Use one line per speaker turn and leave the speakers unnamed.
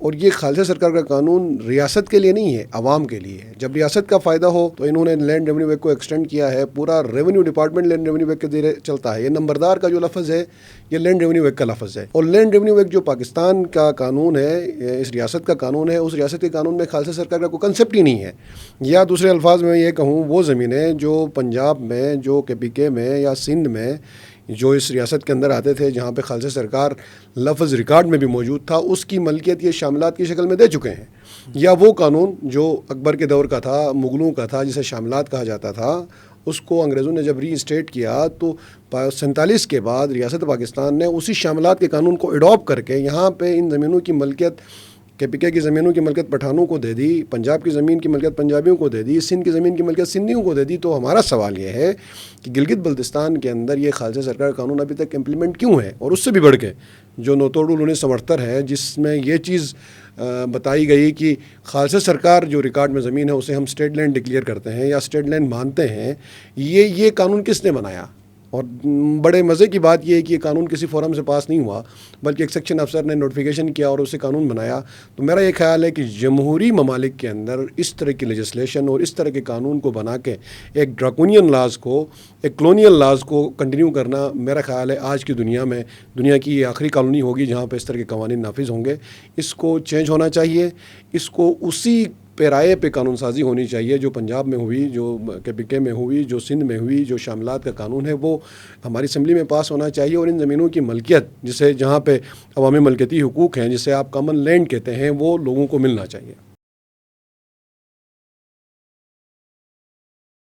اور یہ خالصہ سرکار کا قانون ریاست کے لیے نہیں ہے، عوام کے لیے ہے۔ جب ریاست کا فائدہ ہو تو انہوں نے لینڈ ریونیو ایکٹ کو ایکسٹینڈ کیا ہے، پورا revenue department land revenue act کے ذریعے چلتا ہے۔ یہ نمبردار کا جو لفظ ہے یہ لینڈ ریونیو ایکٹ کا لفظ ہے، اور لینڈ ریونیو ایکٹ جو پاکستان کا قانون ہے، اس ریاست کا قانون ہے، اس ریاست کے قانون میں خالصہ سرکار کا کوئی کنسیپٹ ہی نہیں ہے۔ یا دوسرے الفاظ میں یہ کہوں، وہ زمینیں جو پنجاب میں، جو KPK میں یا سندھ میں جو اس ریاست کے اندر آتے تھے، جہاں پہ خالصہ سرکار لفظ ریکارڈ میں بھی موجود تھا، اس کی ملکیت یہ شاملات کی شکل میں دے چکے ہیں۔ یا وہ قانون جو اکبر کے دور کا تھا، مغلوں کا تھا، جسے شاملات کہا جاتا تھا، اس کو انگریزوں نے جب ری اسٹیٹ کیا تو 47 کے بعد ریاست پاکستان نے اسی شاملات کے قانون کو اڈاپٹ کر کے یہاں پہ ان زمینوں کی ملکیت، KPK کی زمینوں کی ملکیت پٹھانوں کو دے دی، پنجاب کی زمین کی ملکیت پنجابیوں کو دے دی، سندھ کی زمین کی ملکیت سندھیوں کو دے دی۔ تو ہمارا سوال یہ ہے کہ گلگت بلتستان کے اندر یہ خالصہ سرکار قانون ابھی تک امپلیمنٹ کیوں ہے؟ اور اس سے بھی بڑھ کے جو نوتوڑ 1978 ہے، جس میں یہ چیز بتائی گئی کہ خالصہ سرکار جو ریکارڈ میں زمین ہے اسے ہم اسٹیٹ لینڈ ڈکلیئر کرتے ہیں یا اسٹیٹ لینڈ مانتے ہیں، یہ قانون کس نے بنایا؟ اور بڑے مزے کی بات یہ ہے کہ یہ قانون کسی فورم سے پاس نہیں ہوا، بلکہ ایک سیکشن افسر نے نوٹیفیکیشن کیا اور اسے قانون بنایا۔ تو میرا یہ خیال ہے کہ جمہوری ممالک کے اندر اس طرح کی لیجسلیشن اور اس طرح کے قانون کو بنا کے ایک ڈراکونین لاز کو، ایک کلونیل لاز کو کنٹینیو کرنا، میرا خیال ہے آج کی دنیا میں، دنیا کی یہ آخری کالونی ہوگی جہاں پہ اس طرح کے قوانین نافذ ہوں گے۔ اس کو چینج ہونا چاہیے، اس کو اسی پیرائے پہ قانون سازی ہونی چاہیے جو پنجاب میں ہوئی، جو KPK میں ہوئی، جو سندھ میں ہوئی، جو شاملات کا قانون ہے وہ ہماری اسمبلی میں پاس ہونا چاہیے۔ اور ان زمینوں کی ملکیت، جسے جہاں پہ عوامی ملکیتی حقوق ہیں، جسے آپ کامن لینڈ کہتے ہیں، وہ لوگوں کو ملنا چاہیے۔